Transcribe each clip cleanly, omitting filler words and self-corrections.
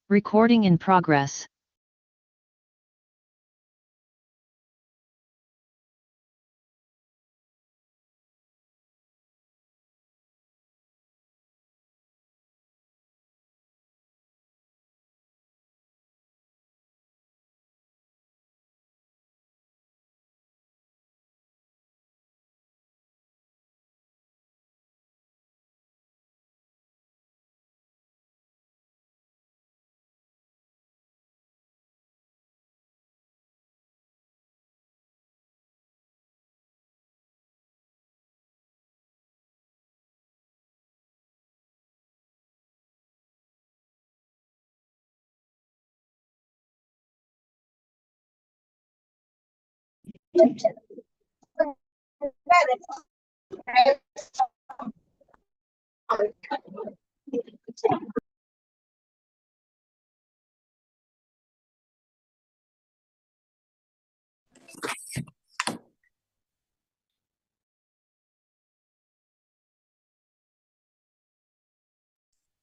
Recording in progress.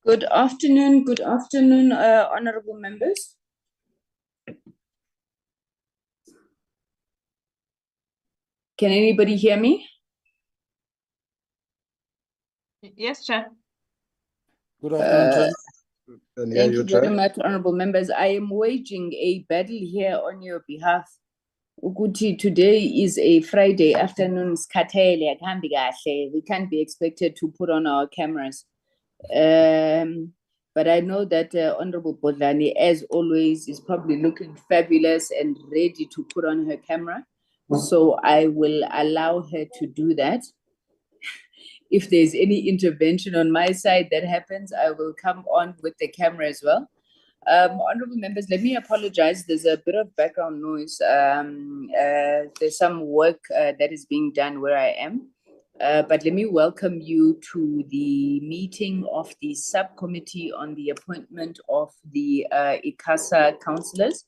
Good afternoon, honorable members. Can anybody hear me? Yes, Chair. Good afternoon. Thank you very much, honorable members. I am waging a battle here on your behalf. Uguti, today is a Friday afternoon. We can't be expected to put on our cameras. But I know that Honorable Bodlani, as always, is probably looking fabulous and ready to put on her camera. So I will allow her to do that. If there's any intervention on my side that happens, I will come on with the camera as well. Honorable members, let me apologize. There's a bit of background noise. There's some work that is being done where I am. But let me welcome you to the meeting of the subcommittee on the appointment of the ICASA councillors.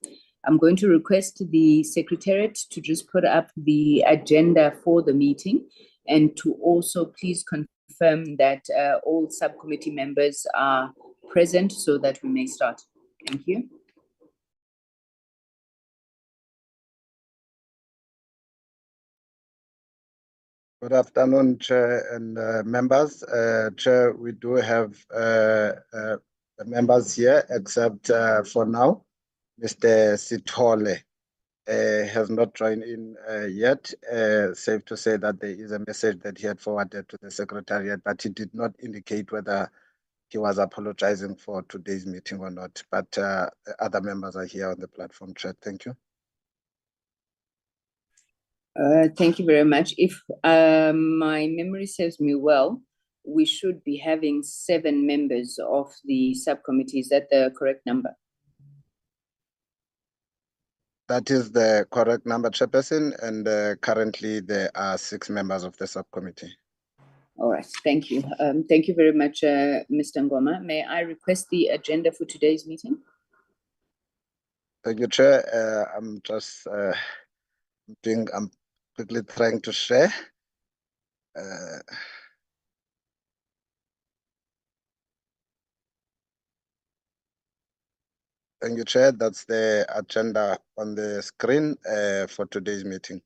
I'm going to request the secretariat to just put up the agenda for the meeting and to also please confirm that all subcommittee members are present so that we may start. Thank you. Good afternoon, Chair and members. Chair, we do have members here, except for now, Mr. Sithole has not joined in yet. Safe to say that there is a message that he had forwarded to the Secretariat, but he did not indicate whether he was apologizing for today's meeting or not. But other members are here on the platform, Chair. Thank you. Thank you very much. If my memory serves me well, we should be having 7 members of the subcommittee. Is that the correct number? That is the correct number, Chairperson, and currently there are 6 members of the subcommittee. All right, thank you. Thank you very much, Mr. Ngoma. May I request the agenda for today's meeting? Thank you, Chair. I'm just I'm quickly trying to share. Thank you, Chair. That's the agenda on the screen for today's meeting.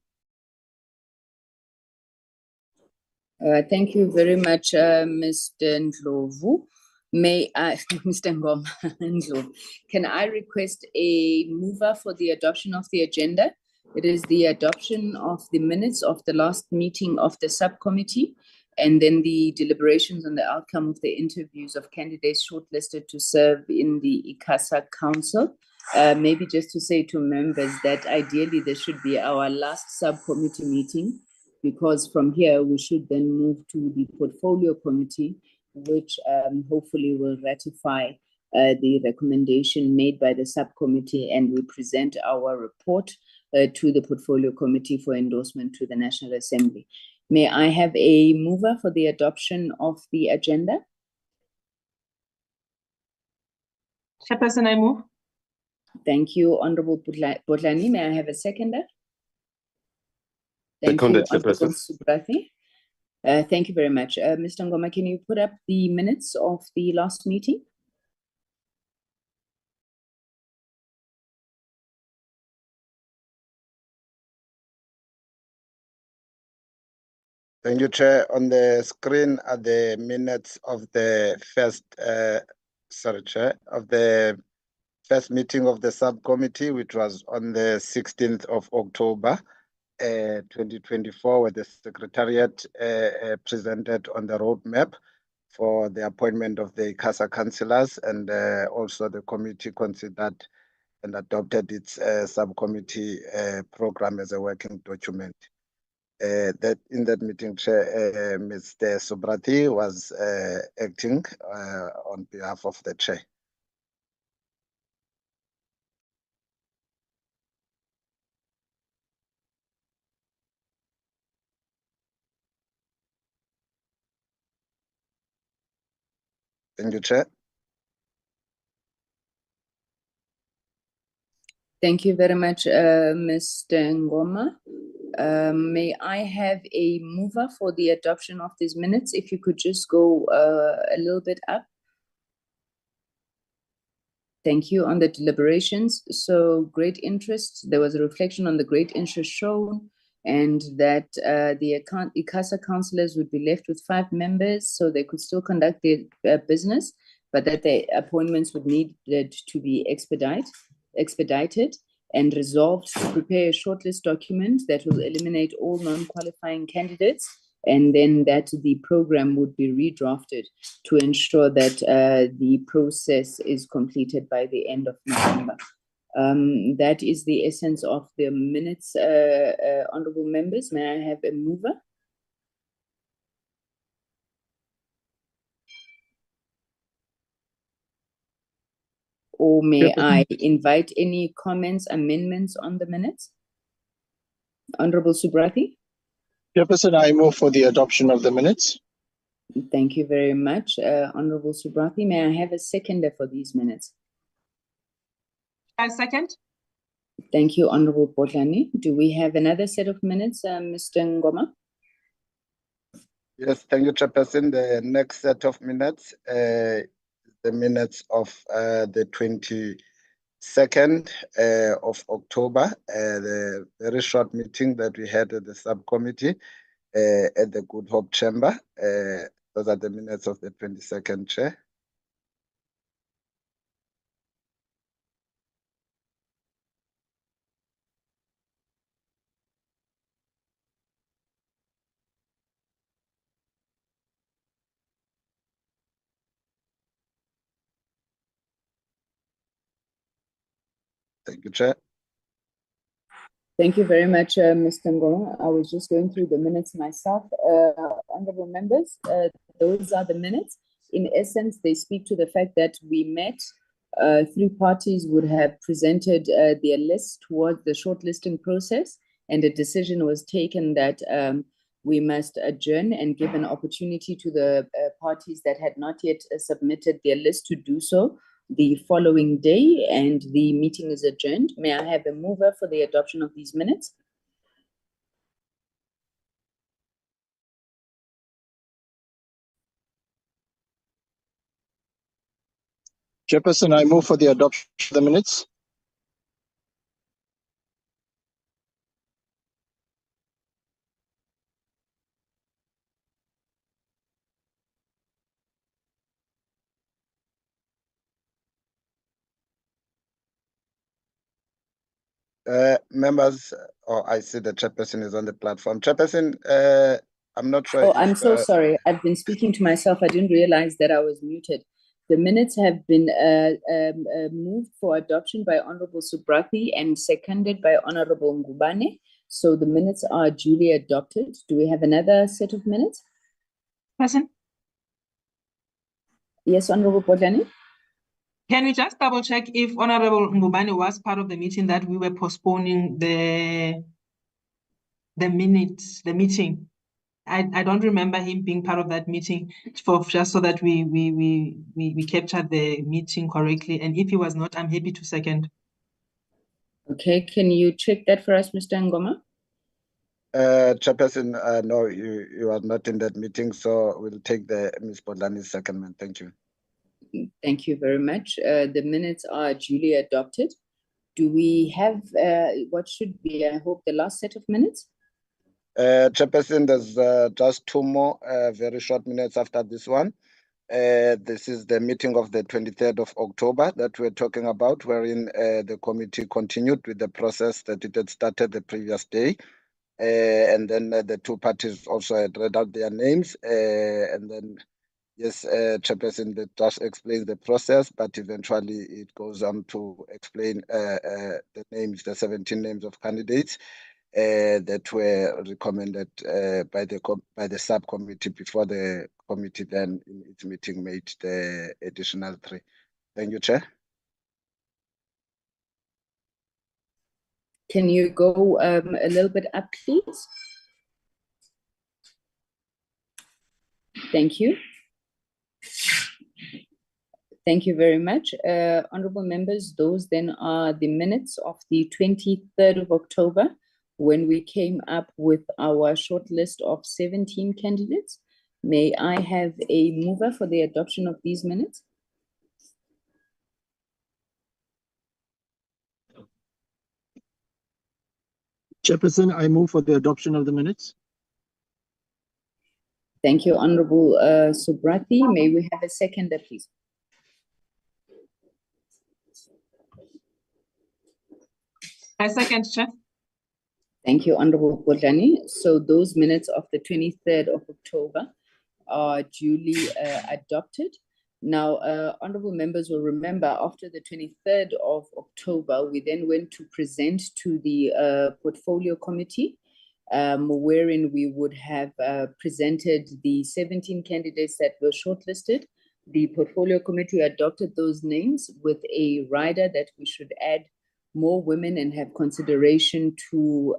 Thank you very much, Mr. Ndlovu. May I, Mr. Ngoma, Ndlovu, can I request a mover for the adoption of the agenda? It is the adoption of the minutes of the last meeting of the subcommittee, and then the deliberations on the outcome of the interviews of candidates shortlisted to serve in the ICASA Council. Maybe just to say to members that ideally this should be our last subcommittee meeting, because from here we should then move to the portfolio committee, which hopefully will ratify the recommendation made by the subcommittee, and we present our report to the portfolio committee for endorsement to the National Assembly. May I have a mover for the adoption of the agenda? Chairperson, I move. Thank you, Honorable Bodlani. May I have a seconder? Thank Seconded, you, Honorable Subrathi. Thank you very much. Mr. Ngoma, can you put up the minutes of the last meeting? Thank you, Chair. On the screen are the minutes of the first, Chair, of the first meeting of the subcommittee, which was on the 16th of October, 2024, where the Secretariat presented on the roadmap for the appointment of the ICASA Councillors, and also the committee considered and adopted its subcommittee program as a working document. That in that meeting, Chair, Mr. Subrati was acting on behalf of the Chair. Thank you, Chair. Thank you very much, Mr. Ngoma. May I have a mover for the adoption of these minutes? If you could just go a little bit up. Thank you. On the deliberations, so great interest. There was a reflection on the great interest shown, and that the ICASA councillors would be left with 5 members, so they could still conduct their business, but that their appointments would need to be expedited, and resolved to prepare a shortlist document that will eliminate all non-qualifying candidates, and then that the program would be redrafted to ensure that the process is completed by the end of November. That is the essence of the minutes, honourable members. May I have a mover? Or may I invite any comments, amendments on the minutes? Honourable Subrati? Chairperson, I move for the adoption of the minutes. Thank you very much, Honourable Subrati. May I have a seconder for these minutes? I second. Thank you, Honourable Potlani. Do we have another set of minutes, Mr. Ngoma? Yes, thank you, Chairperson. The next set of minutes, the minutes of the 22nd of October, the very short meeting that we had at the subcommittee at the Good Hope Chamber. Those are the minutes of the 22nd, Chair. Thank you, Chair. Thank you very much, Mr. Ngoma. I was just going through the minutes myself. Honourable members, those are the minutes. In essence, they speak to the fact that we met, 3 parties would have presented their list towards the shortlisting process, and a decision was taken that we must adjourn and give an opportunity to the parties that had not yet submitted their list to do so the following day, and the meeting is adjourned. May I have a mover for the adoption of these minutes? Chairperson, I move for the adoption of the minutes. Members, I see the Chairperson is on the platform. Chairperson, I'm not sure. Oh, I'm so sorry. I've been speaking to myself. I didn't realize that I was muted. The minutes have been moved for adoption by Honourable Subrati and seconded by Honourable Ngubane. So the minutes are duly adopted. Do we have another set of minutes? Person, Yes, Honourable Potlani? can we just double check if Honorable Ngubane was part of the meeting that we were postponing the meeting? I don't remember him being part of that meeting, for just so that we captured the meeting correctly. And if he was not, I'm happy to second. Okay, can you check that for us, Mr. Ngoma? Chairperson, no, you are not in that meeting, so we'll take the Ms. Potlani's secondment. Thank you. Thank you very much. The minutes are duly adopted. Do we have what should be, I hope, the last set of minutes? Chairperson, there's just two more very short minutes after this one. This is the meeting of the 23rd of October that we're talking about, wherein the committee continued with the process that it had started the previous day. And then the two parties also had read out their names. And then, yes, Chairperson, that just explains the process, but eventually it goes on to explain the names, the 17 names of candidates that were recommended by the subcommittee before the committee then in its meeting made the additional 3. Thank you, Chair. Can you go a little bit up, please? Thank you. Thank you very much. Honorable members, those then are the minutes of the 23rd of October, when we came up with our short list of 17 candidates. May I have a mover for the adoption of these minutes? Chairperson, I move for the adoption of the minutes. Thank you, Honorable Subrati. May we have a seconder, please? I second, Chair. Thank you, Honorable Bodlani. So those minutes of the 23rd of October are duly adopted. Now, honorable members will remember after the 23rd of October, we then went to present to the portfolio committee, wherein we would have presented the 17 candidates that were shortlisted. The portfolio committee adopted those names with a rider that we should add more women and have consideration to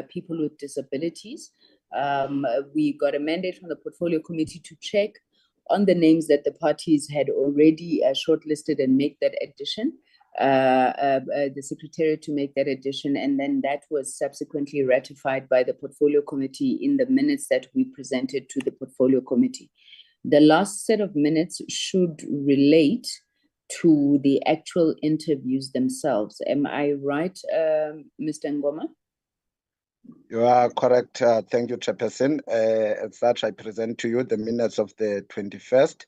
people with disabilities. We got a mandate from the portfolio committee to check on the names that the parties had already shortlisted and make that addition, the secretariat to make that addition, and then that was subsequently ratified by the portfolio committee in the minutes that we presented to the portfolio committee. The last set of minutes should relate to the actual interviews themselves. Am I right, Mr. Ngoma? You are correct. Thank you, Chairperson. As such, I present to you the minutes of the 21st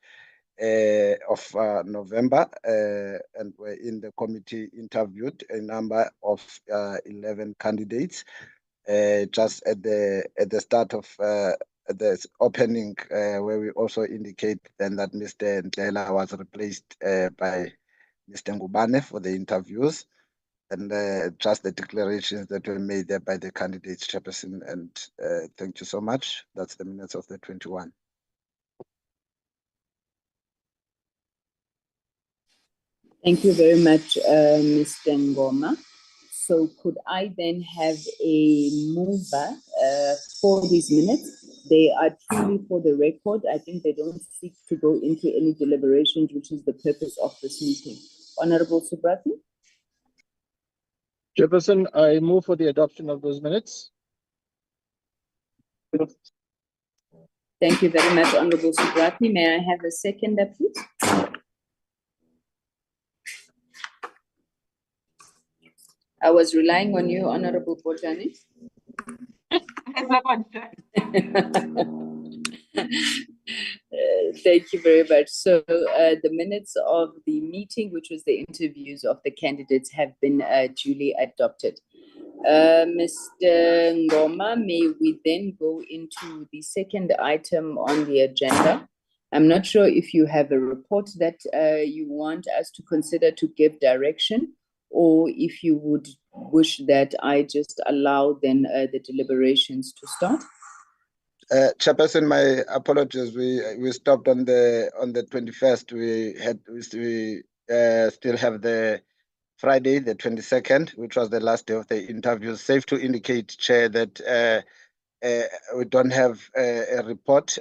of November, and wherein the committee interviewed a number of 11 candidates. Just at the start of the opening, where we also indicate then that Mr. Ndlela was replaced by Mr. Ngubane for the interviews, and just the declarations that were made there by the candidates, Chairperson, and thank you so much. That's the minutes of the 21. Thank you very much, Mr. Ngoma. So could I then have a mover for these minutes? They are truly for the record. I think they don't seek to go into any deliberations, which is the purpose of this meeting. Honorable Subrati? Chairperson, I move for the adoption of those minutes. Thank you very much, Honorable Subrati. May I have a seconder, please? I was relying on you, Honorable Bojani. Thank you very much. So the minutes of the meeting, which was the interviews of the candidates, have been duly adopted. Mr. Ngoma, may we then go into the second item on the agenda? I'm not sure if you have a report that you want us to consider to give direction, or if you would wish that I just allow then the deliberations to start. Chairperson, my apologies. We stopped on the 21st. We still have the Friday, the 22nd, which was the last day of the interviews. Safe to indicate, Chair, that we don't have a report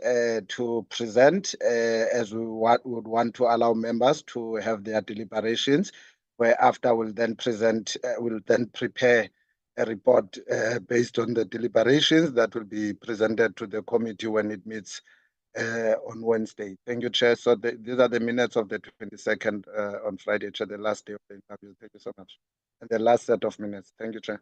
to present, as we would want to allow members to have their deliberations, whereafter we'll then prepare a report based on the deliberations that will be presented to the committee when it meets on Wednesday. Thank you, Chair. So these are the minutes of the 22nd on Friday, Chair, the last day of the interview. Thank you so much. And the last set of minutes. Thank you, Chair.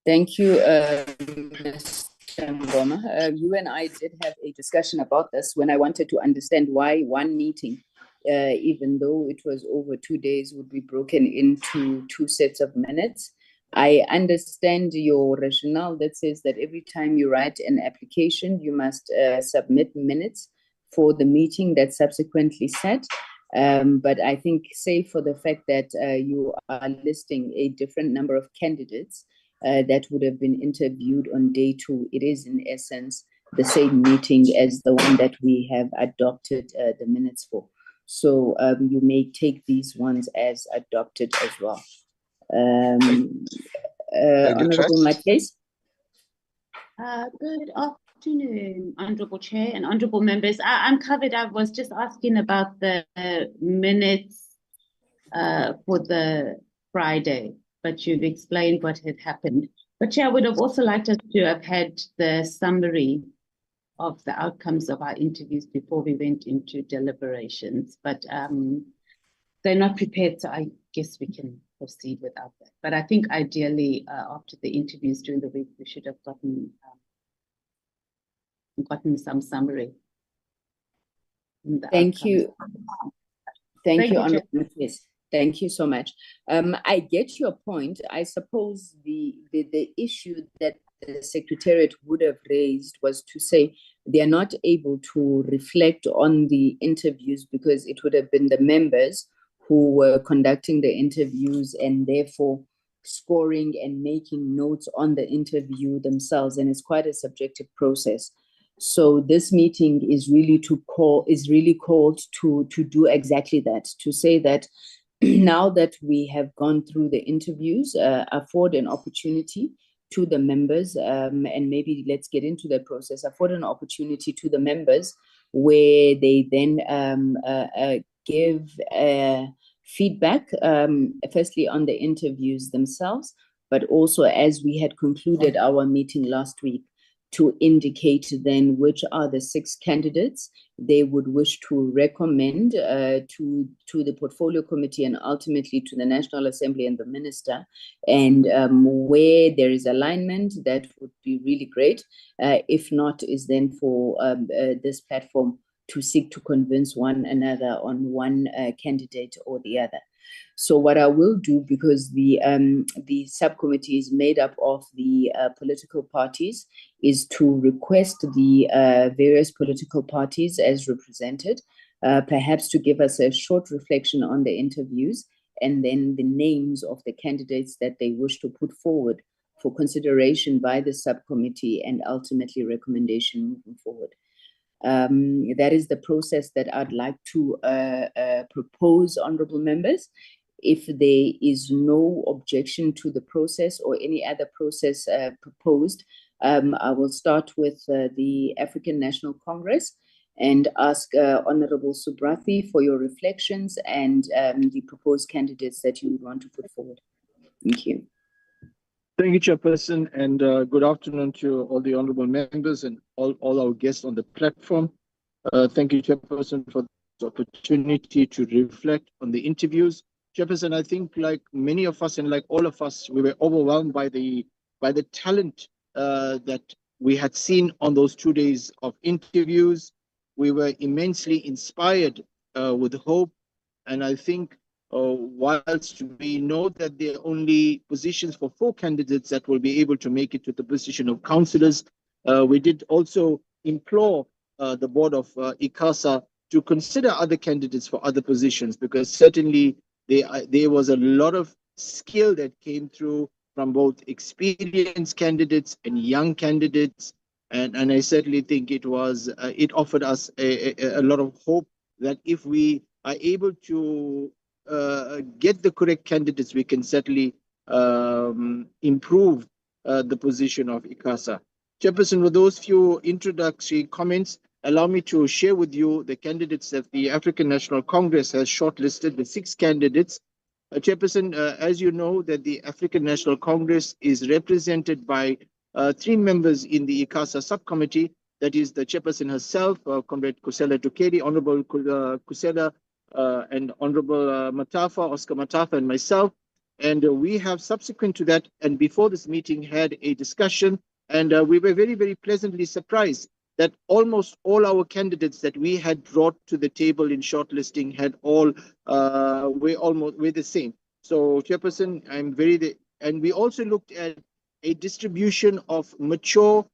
Thank you, Mr. Ngoma. You and I did have a discussion about this when I wanted to understand why one meeting, even though it was over 2 days, would be broken into 2 sets of minutes. I understand your rationale that says that every time you write an application, you must submit minutes for the meeting that's subsequently set. But I think, say for the fact that you are listing a different number of candidates that would have been interviewed on day 2, it is in essence the same meeting as the one that we have adopted the minutes for. So you may take these ones as adopted as well. Honorable Matthews. Good afternoon, Honorable Chair and Honorable Members. I'm covered. I was just asking about the minutes for the Friday, but you've explained what had happened. But Chair, I would have also liked us to have had the summary of the outcomes of our interviews before we went into deliberations. But they're not prepared, so I guess we can proceed without that. But I think ideally, after the interviews during the week, we should have gotten some summary. Thank you. Thank you, Chair. Honorable. Yes. Thank you so much. I get your point. I suppose the issue that the Secretariat would have raised was to say they are not able to reflect on the interviews because it would have been the members who were conducting the interviews and therefore scoring and making notes on the interview themselves, and it's quite a subjective process. So this meeting is really called to do exactly that, to say that now that we have gone through the interviews, afford an opportunity to the members, and maybe let's get into the process, afford an opportunity to the members where they then give feedback, firstly on the interviews themselves, but also as we had concluded our meeting last week, to indicate then which are the 6 candidates they would wish to recommend to the Portfolio Committee and ultimately to the National Assembly and the Minister. And where there is alignment, that would be really great. If not, is then for this platform to seek to convince one another on one candidate or the other. So what I will do, because the subcommittee is made up of the political parties, is to request the various political parties as represented, perhaps to give us a short reflection on the interviews and then the names of the candidates that they wish to put forward for consideration by the subcommittee and ultimately recommendation moving forward. That is the process that I'd like to propose, honorable members. If there is no objection to the process or any other process proposed, I will start with the African National Congress and ask Honorable Subrathi for your reflections and the proposed candidates that you would want to put forward. Thank you. Thank you, Chairperson, and good afternoon to all the honorable members and all our guests on the platform. Thank you, Chairperson, for this opportunity to reflect on the interviews. Chairperson, I think like many of us and like all of us, we were overwhelmed by the talent that we had seen on those 2 days of interviews. We were immensely inspired with hope, and I think whilst we know that there are only positions for 4 candidates that will be able to make it to the position of councillors, we did also implore the board of ICASA to consider other candidates for other positions, because certainly there was a lot of skill that came through from both experienced candidates and young candidates, and I certainly think it offered us a lot of hope that if we are able to get the correct candidates, we can certainly improve the position of ICASA. Chairperson, with those few introductory comments, allow me to share with you the candidates that the African National Congress has shortlisted, the 6 candidates. Chairperson, as you know, that the African National Congress is represented by 3 members in the ICASA Subcommittee. That is the Chairperson herself, Comrade Kusela Tukedi, Honorable Kusela, and Honorable Oscar Matafa, and myself. And we have subsequent to that and before this meeting had a discussion, and we were very, very pleasantly surprised that almost all our candidates that we had brought to the table in shortlisting had all we're the same. So Chairperson, and we also looked at a distribution of mature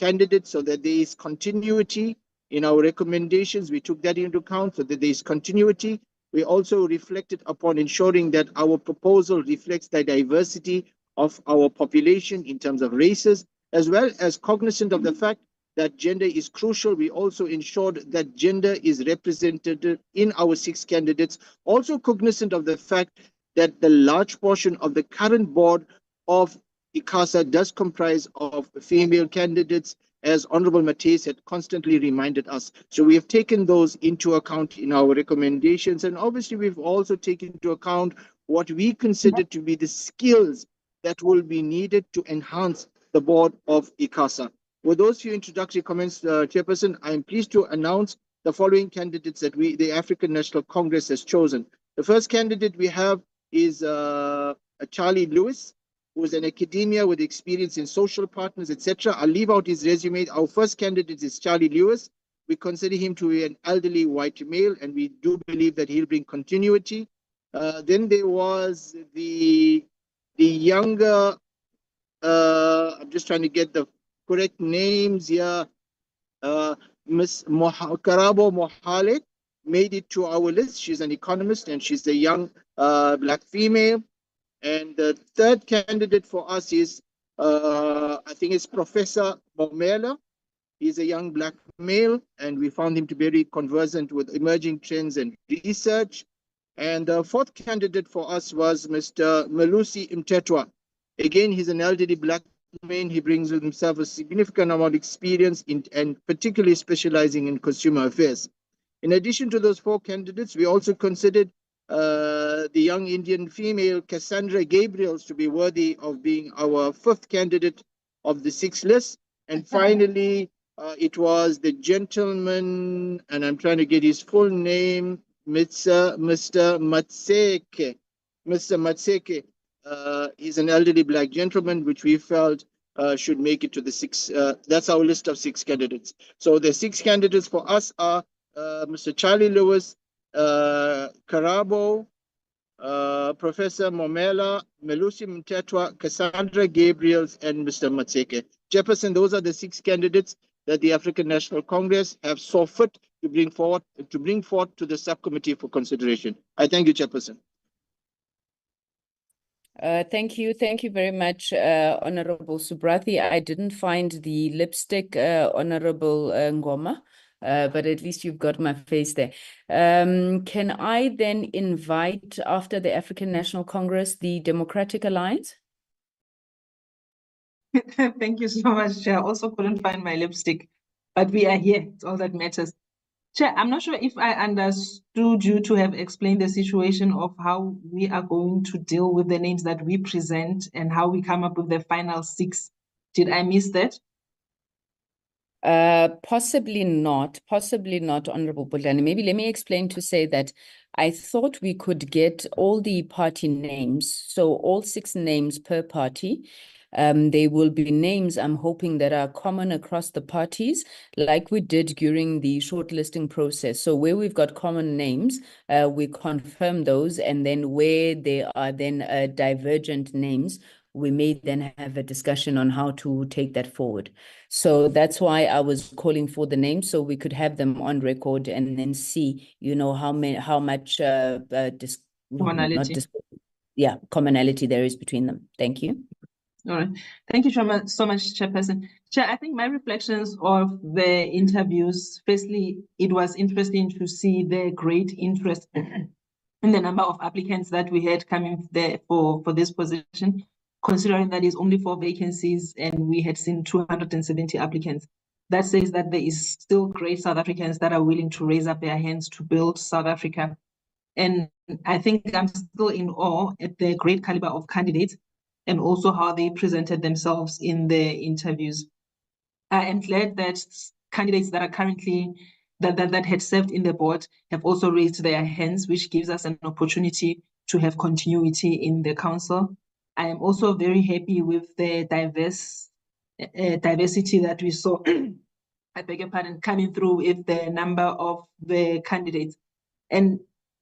candidates so that there is continuity in our recommendations. We took that into account so that there is continuity. We also reflected upon ensuring that our proposal reflects the diversity of our population in terms of races, as well as cognizant of the fact that gender is crucial. We also ensured that gender is represented in our 6 candidates, also cognizant of the fact that the large portion of the current board of ICASA does comprise of female candidates, as Honorable Matthys had constantly reminded us. So we have taken those into account in our recommendations. And obviously, we've also taken into account what we consider to be the skills that will be needed to enhance the board of ICASA. With those few introductory comments, Chairperson, I am pleased to announce the following candidates that the African National Congress has chosen. The first candidate we have is Charlie Lewis, who is an academia with experience in social partners, etc. I'll leave out his resume. Our first candidate is Charlie Lewis. We consider him to be an elderly white male, and we do believe that he'll bring continuity. Then there was the younger, I'm just trying to get the correct names here. Miss Karabo Mohale made it to our list. She's an economist and she's a young black female. And the third candidate for us is, I think it's Professor Momela. He's a young black male, and we found him to be very conversant with emerging trends and research. And the fourth candidate for us was Mr. Melusi Mtetwa. Again, he's an elderly black man. He brings with himself a significant amount of experience and particularly specializing in consumer affairs. In addition to those 4 candidates, we also considered the young Indian female Cassandra Gabriels to be worthy of being our 5th candidate of the 6th list. And finally, it was the gentleman, and I'm trying to get his full name, Mr. Matseke. Mr. Matseke. He's an elderly black gentleman, which we felt should make it to the 6. That's our list of 6 candidates. So the 6 candidates for us are Mr. Charlie Lewis, Karabo, Professor Momela, Melusi Mtetwa, Cassandra Gabriels, and Mr. Matseke. Jefferson, those are the 6 candidates that the African National Congress have saw fit to bring forward to the subcommittee for consideration. I thank you, Chairperson. Thank you very much, Honorable Subrathi. I didn't find the lipstick, Honorable Ngoma, but at least you've got my face there. Can I then invite, after the African National Congress, the Democratic Alliance? Thank you so much, Chair. I also couldn't find my lipstick, but we are here. It's all that matters. Chair, I'm not sure if I understood you to have explained the situation of how we are going to deal with the names that we present and how we come up with the final 6. Did I miss that? Possibly not, Honorable Bulani. Maybe let me explain to say that I thought we could get all the party names, so all 6 names per party. They will be names, I'm hoping, that are common across the parties, like we did during the shortlisting process. So where we've got common names, we confirm those, and then where there are then divergent names, we may then have a discussion on how to take that forward. So that's why I was calling for the names, so we could have them on record and then see, how much commonality there is between them. Thank you. All right. Thank you so much, Chairperson. Chair, I think my reflections of the interviews, firstly, it was interesting to see the great interest in the number of applicants that we had coming there for this position, considering that it's only 4 vacancies and we had seen 270 applicants. That says that there is still great South Africans that are willing to raise up their hands to build South Africa. And I think I'm still in awe at the great caliber of candidates and also how they presented themselves in the interviews. I am glad that candidates that are currently, that had served in the board have also raised their hands, which gives us an opportunity to have continuity in the council. I am also very happy with the diversity that we saw, I beg your pardon, coming through with the number of the candidates. And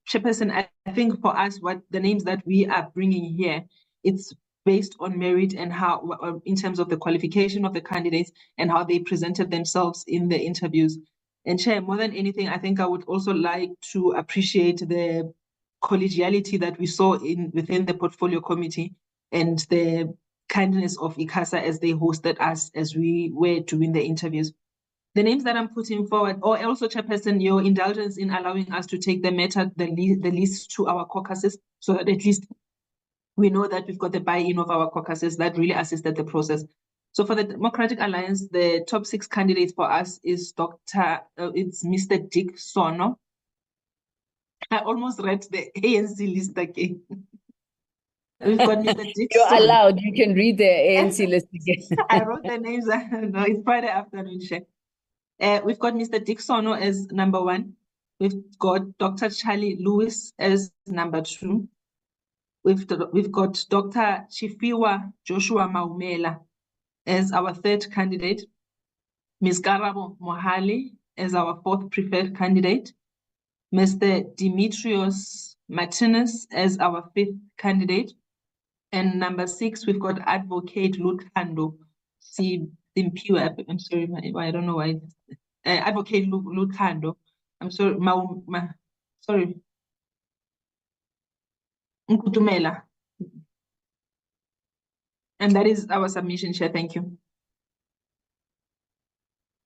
Chairperson, I think for us, what the names that we are bringing here, it's based on merit and how, in terms of the qualification of the candidates and how they presented themselves in the interviews. And Chair, more than anything, I think I would also like to appreciate the collegiality that we saw within the portfolio committee and the kindness of ICASA as they hosted us as we were doing the interviews. The names that I'm putting forward, or also Chairperson, your indulgence in allowing us to take the list to our caucuses, so that at least we know that we've got the buy-in of our caucuses that really assisted the process. So for the Democratic Alliance, the top 6 candidates for us is it's Mr. Dick Sono. I almost read the ANC list again. We've got Mr. Dick You're Sono. allowed, you can read the ANC list again. I wrote the names. No, it's Friday afternoon, Chair. We've got Mr. Dick Sono as number 1. We've got Dr. Charlie Lewis as number 2. We've got Dr. Chifiwa Joshua Maumela as our 3rd candidate. Ms. Karabo Mohale as our 4th preferred candidate. Mr. Dimitrios Martinez as our 5th candidate. And number 6, we've got Advocate Luthando. I'm sorry, I don't know why. Advocate Luthando. I'm sorry, sorry. Nkutumela. And that is our submission, Chair. Thank you.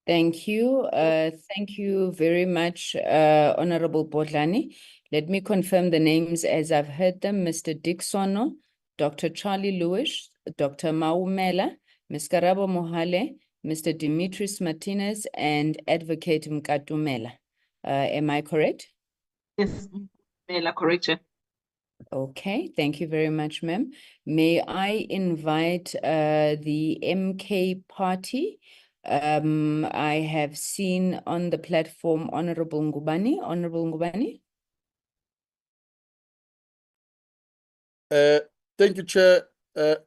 Thank you. Thank you very much, Honorable Bodlani. Let me confirm the names as I've heard them. Mr. Dick Sono, Dr. Charlie Lewis, Dr. Maumela, Ms. Karabo Mohale, Mr. Dimitris Martinez, and Advocate Mkatumela. Am I correct? Yes, Mela, correct, Chair. Okay, thank you very much, ma'am. May I invite the MK party? I have seen on the platform Honorable Ngubani. Honorable Ngubani. Thank you, Chair.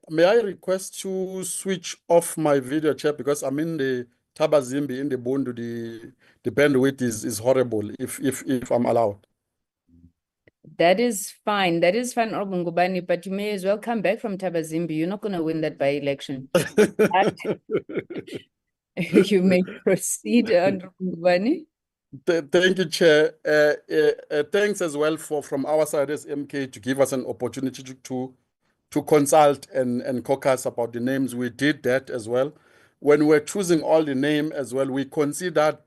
May I request to switch off my video, Chair, because I'm in the Tabazimbi in the Bundu. The bandwidth is horrible. If I'm allowed. That is fine. That is fine, Honorable Ngubani, but you may as well come back from Tabazimbi. You're not going to win that by-election. You may proceed, Honorable Ngubani. Thank you, Chair. Thanks as well from our side as MK to give us an opportunity to consult and caucus about the names. We did that as well. When we're choosing all the name as well, we considered,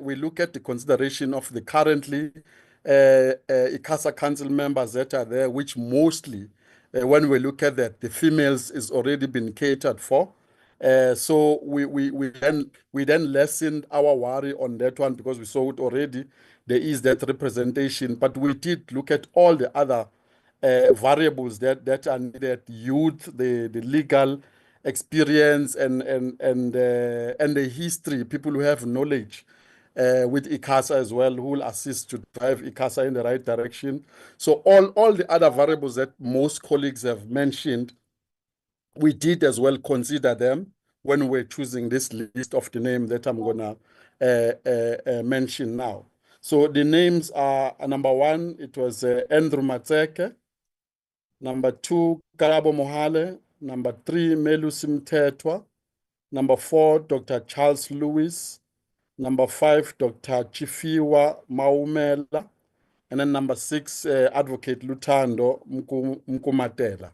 we look at the consideration of the currently ICASA council members that are there, which mostly, when we look at that, the females is already been catered for. So we then lessened our worry on that one because we saw it already. There is that representation, but we did look at all the other variables that are needed: youth, the legal experience, and the history. People who have knowledge with ICASA as well, who will assist to drive ICASA in the right direction. So all the other variables that most colleagues have mentioned, we did as well consider them when we're choosing this list of the name that I'm gonna mention now. So the names are, number 1, it was Andrew Matseke. Number 2, Karabo Mohale. Number 3, Melusi Mthethwa. Number 4, Dr. Charles Lewis. Number 5, Dr. Chifiwa Maumela. And then number 6, Advocate Luthando Mkumatela.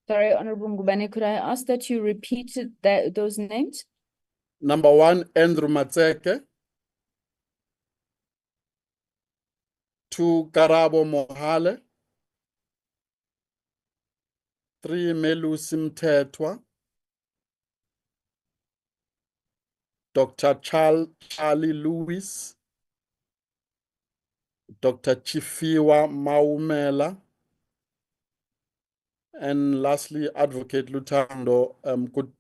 Sorry, Honorable Ngubane, could I ask that you repeated those names? Number 1, Andrew Matseke. 2, Karabo Mohale. 3, Melusi Mthethwa. Dr. Charlie Lewis. Dr. Chifiwa Maumela. And lastly, Advocate Luthando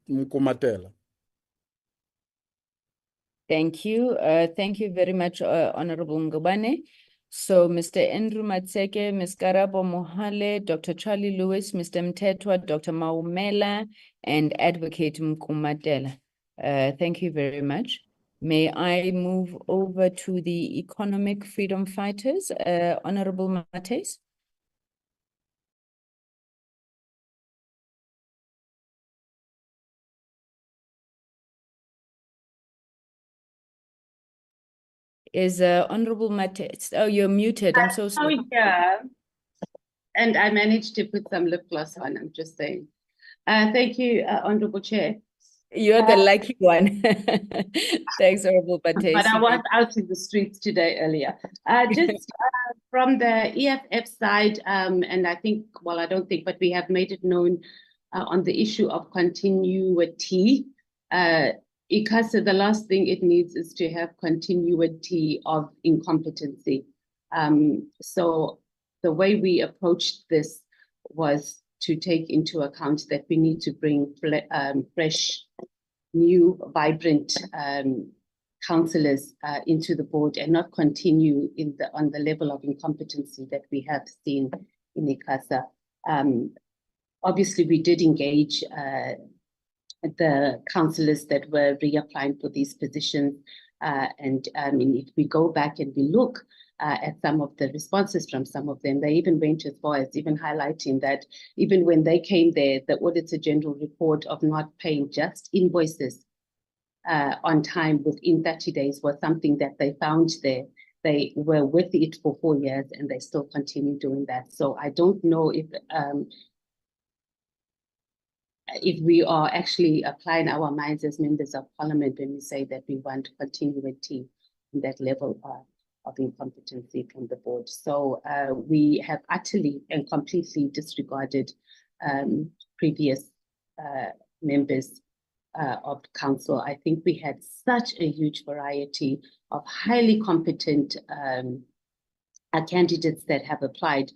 Mkumatela. Thank you. Thank you very much, Honorable Ngubane. So Mr. Andrew Matseke, Ms. Karabo Mohale, Dr. Charlie Lewis, Mr. Mtetwa, Dr. Maumela, and Advocate Mkumatela. Thank you very much. May I move over to the Economic Freedom Fighters, Honorable Mates? Is Honorable Mates? Oh, you're muted. I'm so sorry. Yeah. And I managed to put some lip gloss on, I'm just saying. Thank you, Honorable Chair. You're the lucky one. Thanks, Honorable Mates. But I was out in the streets today earlier. Just from the EFF side, and I think, well, I don't think, but we have made it known on the issue of continuity. ICASA, the last thing it needs is to have continuity of incompetency. So the way we approached this was to take into account that we need to bring fresh, new, vibrant councillors into the board and not continue on the level of incompetency that we have seen in ICASA. Obviously, we did engage the councillors that were reapplying for these positions. And if we go back and we look at some of the responses from some of them, they even went as far as even highlighting that even when they came there, the Auditor General report of not paying just invoices on time within 30 days was something that they found there. They were with it for 4 years and they still continue doing that. So I don't know if we are actually applying our minds as members of parliament when we say that we want continuity in that level of incompetency from the board. So we have utterly and completely disregarded previous members of council. I think we had such a huge variety of highly competent candidates that have applied,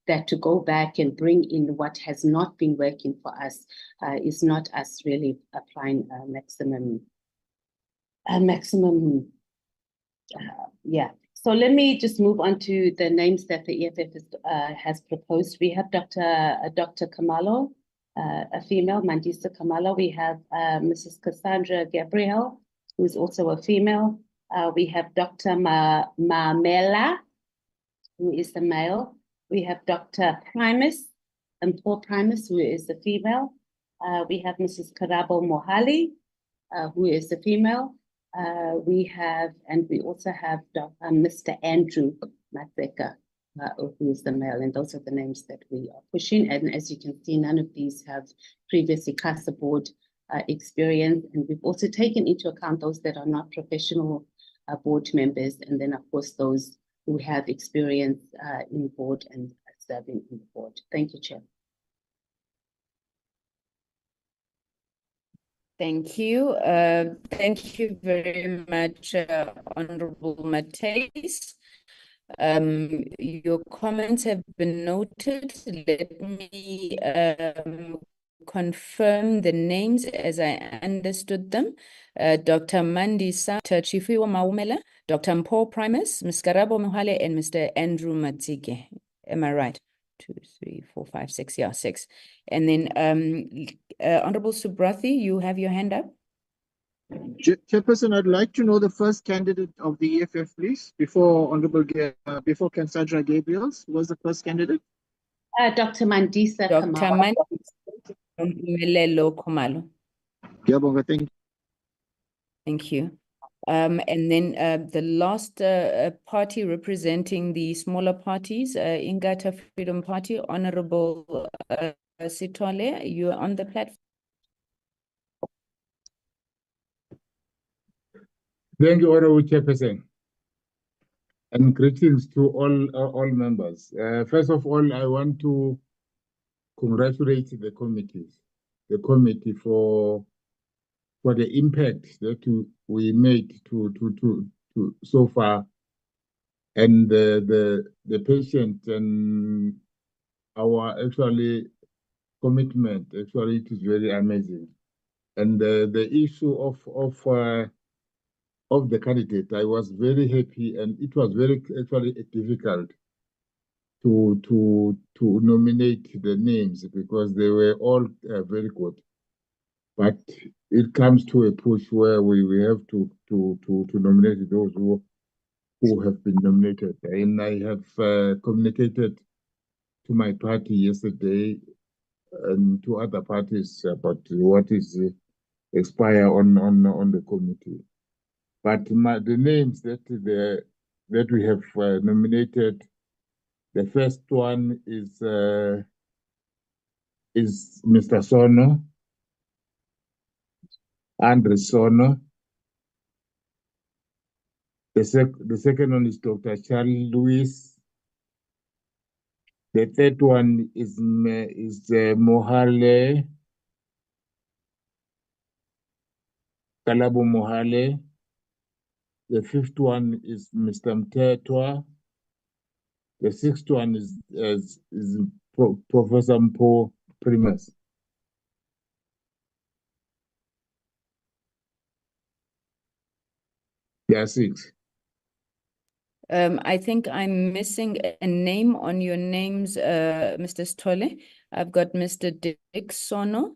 that to go back and bring in what has not been working for us is not us really applying yeah. So let me just move on to the names that the EFF has proposed. We have Dr. Kamalo, a female, Mandisa Kamalo. We have Mrs. Cassandra Gabriel, who is also a female. We have Dr. Mamela, who is a male. We have Dr. Primus, Paul Primus, who is a female. We have Mrs. Karabo Mohali, who is a female. We also have Mr. Andrew Matseka, who is the male, and those are the names that we are pushing. And as you can see, none of these have previous ICASA board experience, and we've also taken into account those that are not professional board members, and then of course those who have experience in board and serving in the board. Thank you, Chair. Thank you. Thank you very much, Honorable Mates. Your comments have been noted. Let me confirm the names as I understood them. Dr. Mandisa Chifiwa Maumela, Dr. Paul Primus, Ms. Karabo Mohale, and Mr. Andrew Matsike. Am I right? 2, 3, 4, 5, 6. Yeah, 6. And then Honorable Subrathi, you have your hand up. Chairperson, I'd like to know the first candidate of the EFF, please, before before Cassandra Gabriels. Who was the first candidate? Dr. Mandisa Kamalo. Khumalo. Thank you. Thank you. And then the last party representing the smaller parties, Ingata Freedom Party, Honorable Sithole, you are on the platform. Thank you, Honorable Chairperson, and greetings to all members. First of all, I want to congratulate the committee for the impact that we made to so far, and the patient and our commitment. It is very amazing, and the issue of of the candidate, I was very happy, and it was very actually difficult to nominate the names because they were all very good. But it comes to a push where we have to nominate those who have been nominated. And I have communicated to my party yesterday and to other parties about what is expire on the committee. But the names that we have nominated, the first one is Mr. Sono, Andre Sono. The second one is Dr. Charlie Lewis. The third one is Mohale, Kalabo Mohale. The fifth one is Mr. Mtetwa. The sixth one is Professor Mpo Primus. There are six. I think I'm missing a name on your names, Mr. Stole. I've got Mr. Dick Sono,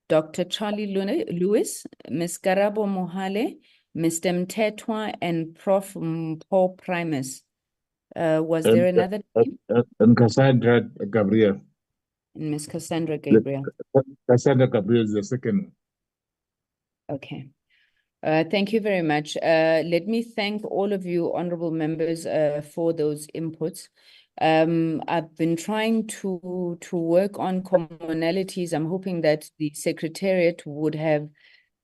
Dr. Charlie Lewis, Ms. Karabo Mohale, Mr. Mtetwa, and Prof. Mpo Primus. Was there another name? And Cassandra Gabriel. And Ms. Cassandra Gabriel. Cassandra Gabriel is the second one. Okay. Thank you very much. Let me thank all of you honorable members for those inputs. I've been trying to work on commonalities. I'm hoping that the Secretariat would have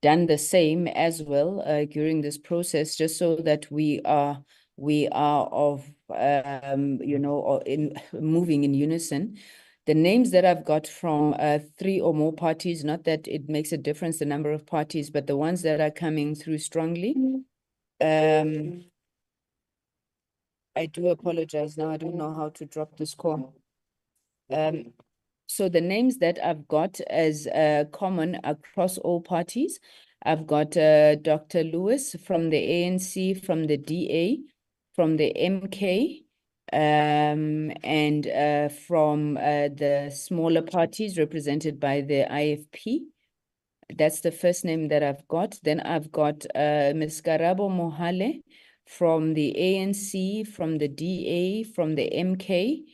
done the same as well during this process, just so that we are of in moving in unison. The names that I've got from 3 or more parties, not that it makes a difference the number of parties, but the ones that are coming through strongly. I do apologize now. I don't know how to drop this call. So the names that I've got as common across all parties, I've got Dr. Lewis from the ANC, from the DA, from the MK, and from the smaller parties represented by the IFP. That's the first name that I've got. Then I've got Ms. Karabo Mohale from the ANC, from the DA, from the MK,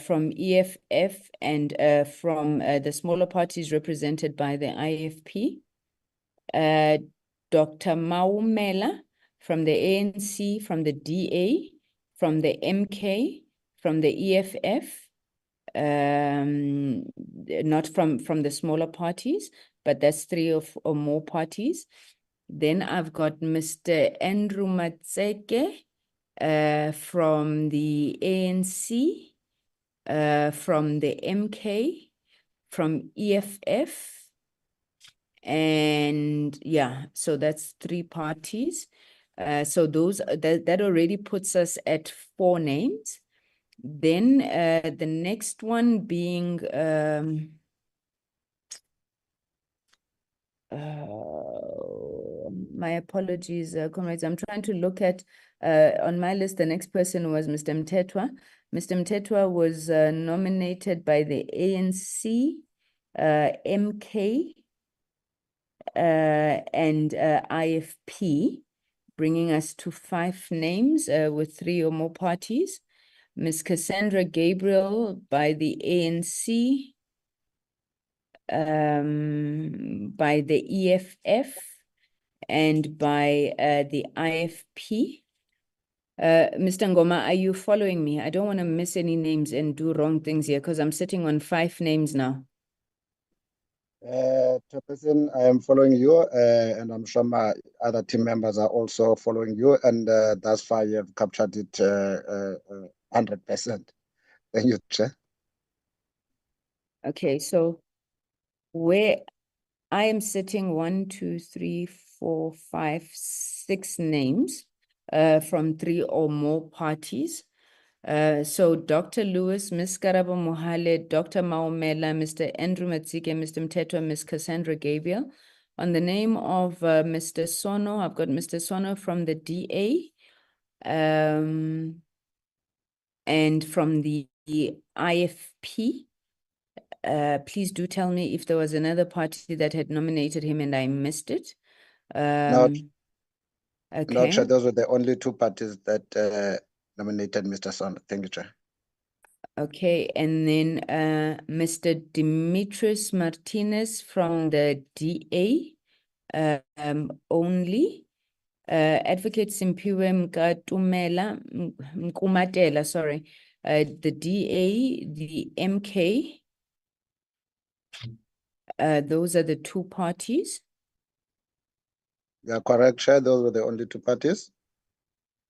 from EFF, and from the smaller parties represented by the IFP. Dr. Maumela from the ANC, from the DA, from the MK, from the EFF, not from the smaller parties, but that's 3 or more parties. Then I've got Mr. Andrew Matseke from the ANC, from the MK, from EFF, and yeah, so that's 3 parties. So that already puts us at 4 names. Then the next one being my apologies, comrades. I'm trying to look at on my list. The next person was Mr. Mtetwa. Mr. Mtetwa was nominated by the ANC, MK, and IFP, bringing us to 5 names with 3 or more parties. Ms. Cassandra Gabriel by the ANC, by the EFF, and by the IFP. Mr. Ngoma, are you following me? I don't want to miss any names and do wrong things here because I'm sitting on 5 names now. Chairperson, I am following you, and I'm sure my other team members are also following you, and thus far you have captured it 100%. Thank you, Chair. Okay, so where I am sitting 1, 2, 3, 4, 5, 6 names from 3 or more parties. So Dr. Lewis, Ms. Karabo Mohale, Dr. Maumela, Mr. Andrew Matsike, Mr. Mtetwa, Ms. Cassandra Gabriel. On the name of Mr. Sono, I've got Mr. Sono from the DA, and from the IFP. Please do tell me if there was another party that had nominated him and I missed it. Not Okay. Chair, those were the only two parties that nominated Mr. Son. Thank you, Chair. Okay, and then Mr. Dimitris Martinez from the DA only. Advocate Simpiwe Mkumatela, sorry. The DA, the MK. Those are the two parties. You are correct, Chair. Those were the only two parties.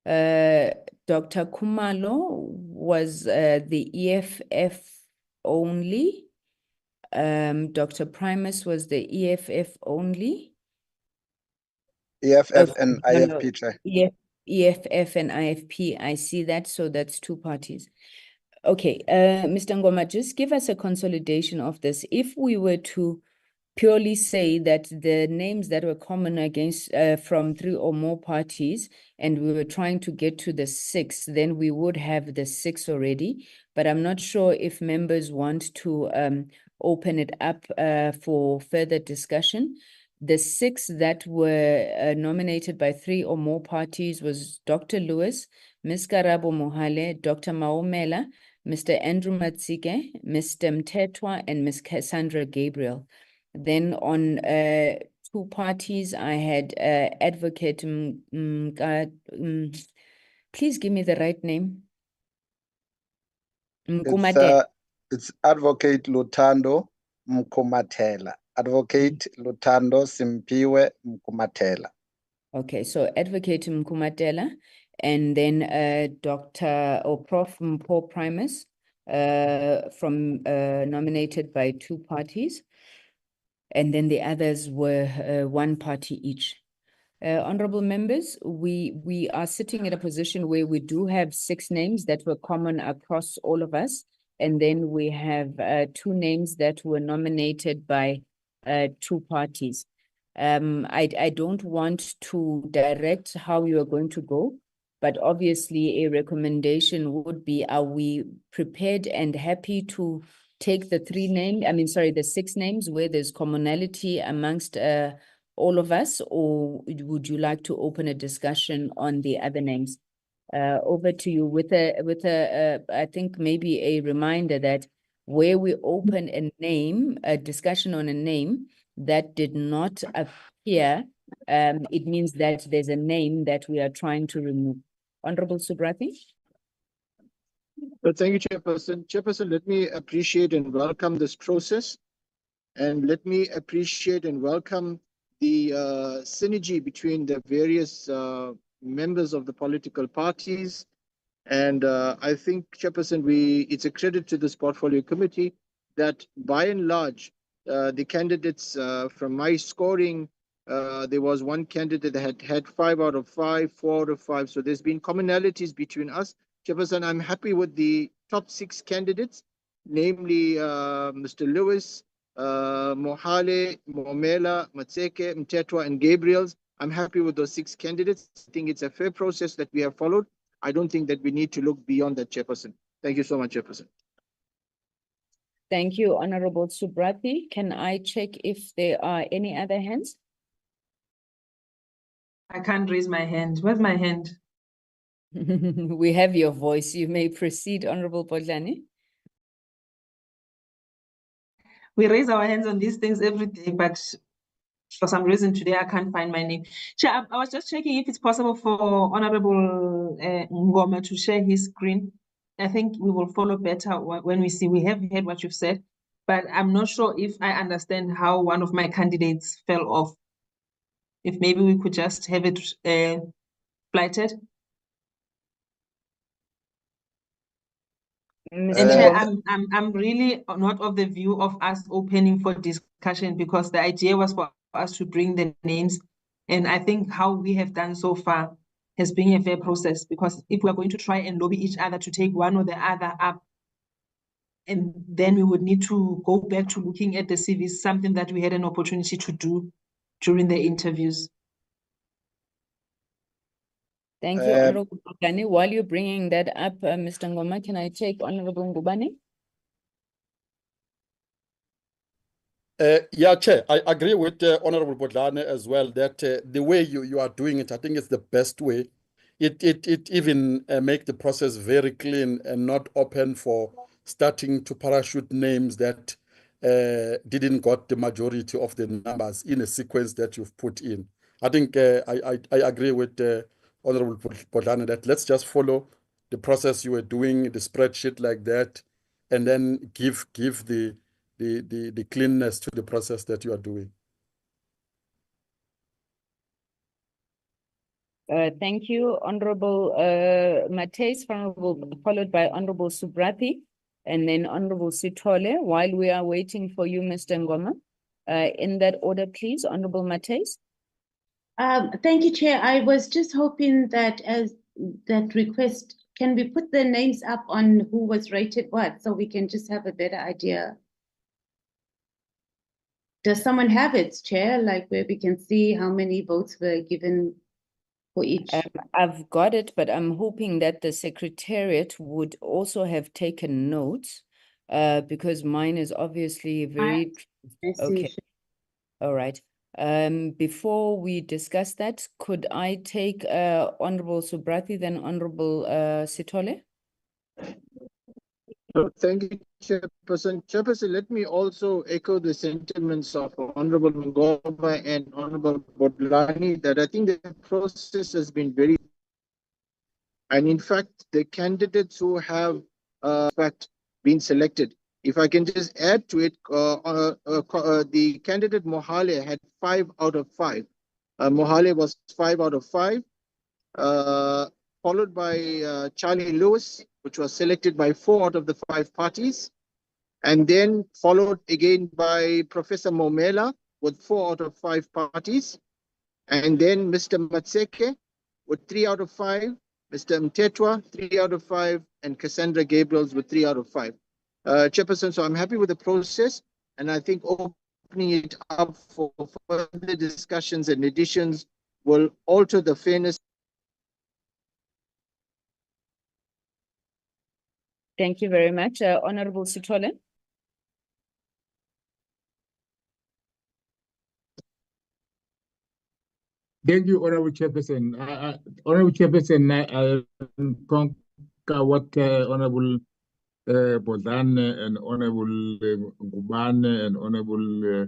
Dr. Kumalo was the EFF only. Dr. Primus was the EFF only. EFF and IFP, Chair. EFF and IFP, I see that, so that's two parties. Okay, Mr. Ngoma, just give us a consolidation of this. If we were to purely say that the names that were common against from 3 or more parties, and we were trying to get to the 6, then we would have the 6 already. But I'm not sure if members want to open it up for further discussion. The 6 that were nominated by 3 or more parties was Dr. Lewis, Ms. Karabo Mohale, Dr. Maumela, Mr. Andrew Matsike, Mr. Mtetwa, and Ms. Cassandra Gabriel. Then on 2 parties, I had Advocate, please give me the right name. It's Advocate Lutando Mkumatela. Advocate Lutando Simpiwe Mkumatela. Okay, so Advocate Mkumatela, and then Dr. or Prof. Paul Primus, from nominated by 2 parties. And then the others were 1 party each. Honorable members, we are sitting in a position where we do have 6 names that were common across all of us. And then we have 2 names that were nominated by 2 parties. I don't want to direct how you are going to go, but obviously a recommendation would be, are we prepared and happy to take the 6 names where there's commonality amongst all of us, or would you like to open a discussion on the other names? Over to you with I think maybe a reminder that where we open a discussion on a name that did not appear, it means that there's a name that we are trying to remove. Honorable Subrathi. Thank you, Chairperson. Chairperson, let me appreciate and welcome this process. And let me appreciate and welcome the synergy between the various members of the political parties. And I think, Chairperson, it's a credit to this portfolio committee that by and large, the candidates from my scoring, there was one candidate that had 5 out of 5, 4 out of 5. So there's been commonalities between us. Chairperson, I'm happy with the top 6 candidates, namely Mr. Lewis, Mohale, Momela, Matseke, Mtetwa, and Gabriels. I'm happy with those 6 candidates. I think it's a fair process that we have followed. I don't think that we need to look beyond that, Chairperson. Thank you so much, Chairperson. Thank you, Honorable Subrathi. Can I check if there are any other hands? I can't raise my hand. Where's my hand? We have your voice. You may proceed, Honorable Bodlani. We raise our hands on these things every day, but for some reason today I can't find my name. Chair, I was just checking if it's possible for Honorable Ngoma to share his screen. I think we will follow better when we have heard what you've said, but I'm not sure if I understand how one of my candidates fell off. If maybe we could just have it flighted. And Chair, I'm really not of the view of us opening for discussion, because the idea was for us to bring the names, and I think how we have done so far has been a fair process, because if we are going to try and lobby each other to take one or the other up, and then we would need to go back to looking at the CVs, something that we had an opportunity to do during the interviews. Thank you, Honorable Ngubane. While you're bringing that up, Mr. Ngoma, can I take Honorable Ngubane? Yeah, Chair, I agree with Honorable Bodlane as well that the way you are doing it, I think it's the best way. It even make the process very clean and not open for starting to parachute names that didn't got the majority of the numbers in a sequence that you've put in. I think I agree with Honorable Bodlane that let's just follow the process you were doing, the spreadsheet like that, and then give the cleanness to the process that you are doing. Thank you, Honorable Mateus, followed by Honorable Subrathi, and then Honorable Sithole. While we are waiting for you, Mr. Ngoma, in that order, please, Honorable Mateus. Thank you, Chair. I was just hoping that as that request, can we put the names up on who was rated what, so we can just have a better idea? Does someone have it, Chair, like where we can see how many votes were given for each? I've got it, but I'm hoping that the Secretariat would also have taken notes, because mine is obviously very... Okay, all right. Before we discuss that, could I take Honorable Subrathi, then Honorable Sithole? Thank you, Chairperson. Chairperson, let me also echo the sentiments of Honorable Ngoma and Honorable Bodlani that I think the process has been very, and in fact, the candidates who have been selected, if I can just add to it, the candidate Mohale had 5 out of 5. Mohale was 5 out of 5, followed by Charlie Lewis, which was selected by 4 out of the 5 parties, and then followed again by Professor Momela with 4 out of 5 parties, and then Mr. Matseke with 3 out of 5, Mr. Mtetwa, 3 out of 5, and Cassandra Gabriels with 3 out of 5. Chairperson, so I'm happy with the process, and I think opening it up for further discussions and additions will alter the fairness. Thank you very much. Honorable Sithole. Thank you, Honorable Chairperson. Honorable Chairperson, I concur what Honorable Bodlane and Honorable Ngubane and Honorable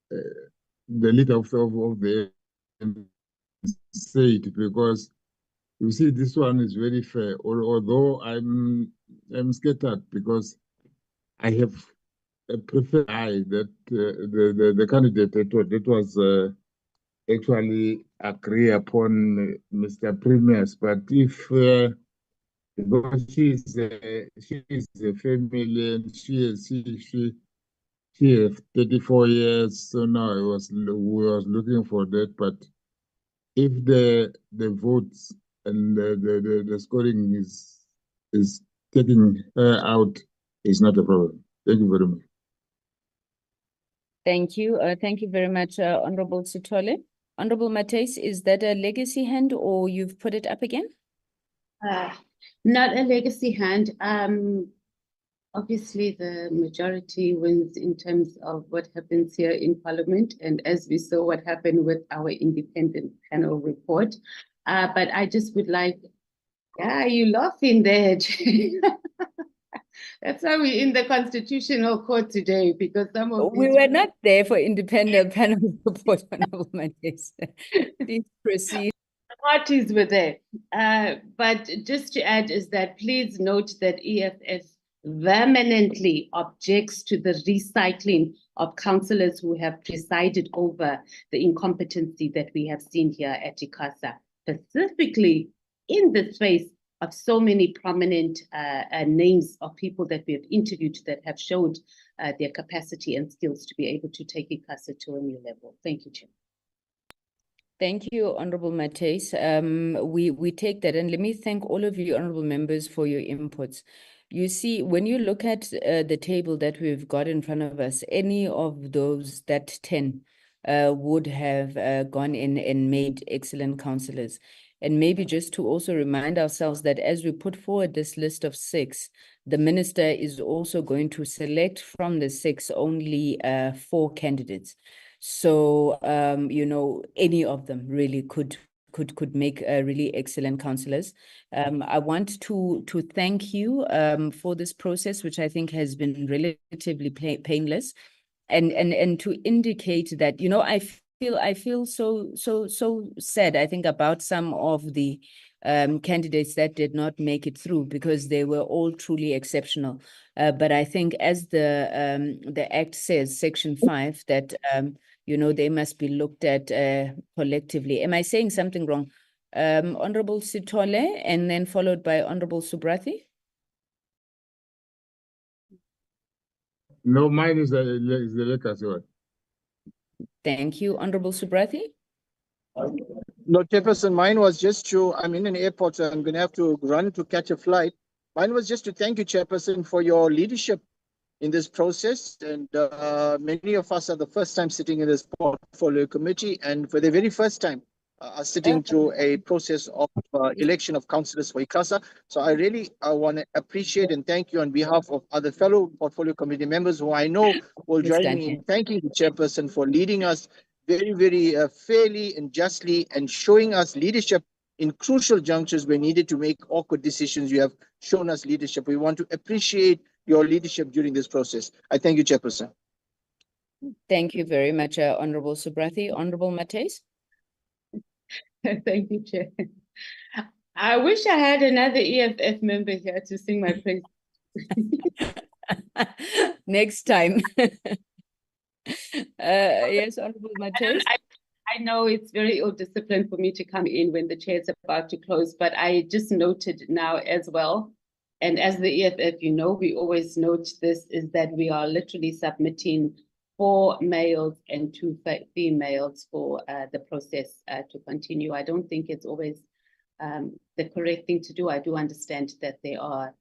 the leader of the said, because you see this one is very fair. Although I'm scattered because I have a preferred that the candidate that was actually agree upon Mr. Premiers, but if because she is a family and she has 34 years, so now we was looking for that. But if the votes and the scoring is taking her out, is not a problem. Thank you very much. Thank you. Thank you very much, Honorable Sithole. Honorable Mateus, is that a legacy hand or you've put it up again? Not a legacy hand. Obviously, the majority wins in terms of what happens here in Parliament, and as we saw what happened with our independent panel report. But I just would like, yeah, you laughing there. That's why we're in the Constitutional Court today, because some of We were not there for independent panel report, Honorable Mateus. Please proceed. Parties were there. But just to add is that please note that EFF vehemently objects to the recycling of councillors who have presided over the incompetency that we have seen here at ICASA, specifically in the space of so many prominent names of people that we have interviewed that have showed their capacity and skills to be able to take ICASA to a new level. Thank you, Chair. Thank you, Honorable Mateus. We take that, and let me thank all of you, honorable members, for your inputs. You see, when you look at the table that we've got in front of us, any of those, that 10, would have gone in and made excellent councillors. And maybe just to also remind ourselves that as we put forward this list of 6, the minister is also going to select from the 6 only 4 candidates. So, you know, any of them really could make really excellent councillors. I want to thank you for this process, which I think has been relatively painless, and to indicate that, you know, I feel so sad, I think, about some of the candidates that did not make it through, because they were all truly exceptional. But I think, as the Act says, Section 5, that you know, they must be looked at collectively. Am I saying something wrong? Honorable Sithole, and then followed by Honorable Subrathi. No, mine is the legacy one. Thank you, Honorable Subrathi. No, Chairperson, mine was just to, I'm in an airport, so I'm going to have to run to catch a flight. Mine was just to thank you, Chairperson, for your leadership in this process. And many of us are the first time sitting in this portfolio committee, and for the very first time are sitting through a process of election of councillors for ICASA. So I really want to appreciate and thank you on behalf of other fellow portfolio committee members who I know will join me in thanking the Chairperson for leading us very, very fairly and justly, and showing us leadership in crucial junctures where needed to make awkward decisions. You have shown us leadership. We want to appreciate your leadership during this process. I thank you, Chairperson. Thank you very much, Honorable Subrathi. Honorable Mates. Thank you, Chair. I wish I had another EFF member here to sing my praise. Next time. Yes, Honorable Mates. I know it's very ill-disciplined for me to come in when the chair is about to close, but I just noted now as well, and as the EFF, you know, we always note this, is that we are literally submitting 4 males and 2 females for the process to continue. I don't think it's always the correct thing to do. I do understand that there are,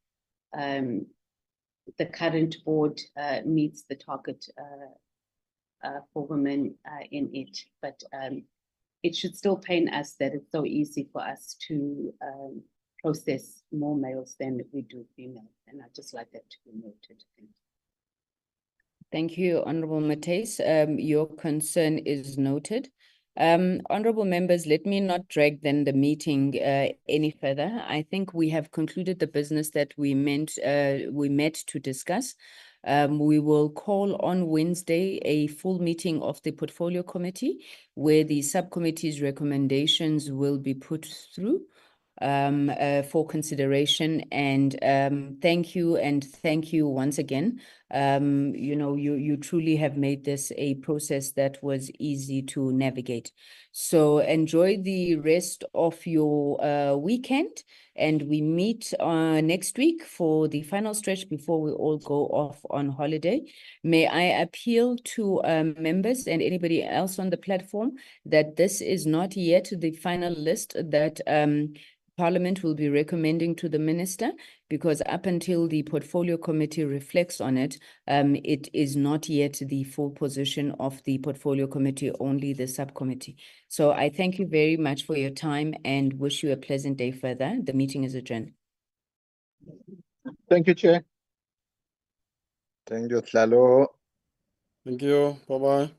the current board meets the target for women in it, but it should still pain us that it's so easy for us to process more males than we do females, and I'd just like that to be noted. Thank you, Honorable Mates. Your concern is noted. Honorable members, let me not drag then the meeting any further. I think we have concluded the business that we met to discuss. We will call on Wednesday a full meeting of the Portfolio Committee, where the subcommittee's recommendations will be put through for consideration. And thank you once again. You know, you truly have made this a process that was easy to navigate. So enjoy the rest of your weekend, and we meet next week for the final stretch before we all go off on holiday. May I appeal to members and anybody else on the platform that this is not yet the final list that Parliament will be recommending to the minister, because up until the Portfolio Committee reflects on it, it is not yet the full position of the Portfolio Committee, only the subcommittee. So I thank you very much for your time and wish you a pleasant day further. The meeting is adjourned. Thank you, Chair. Thank you, Tlalo. Thank you. Bye-bye.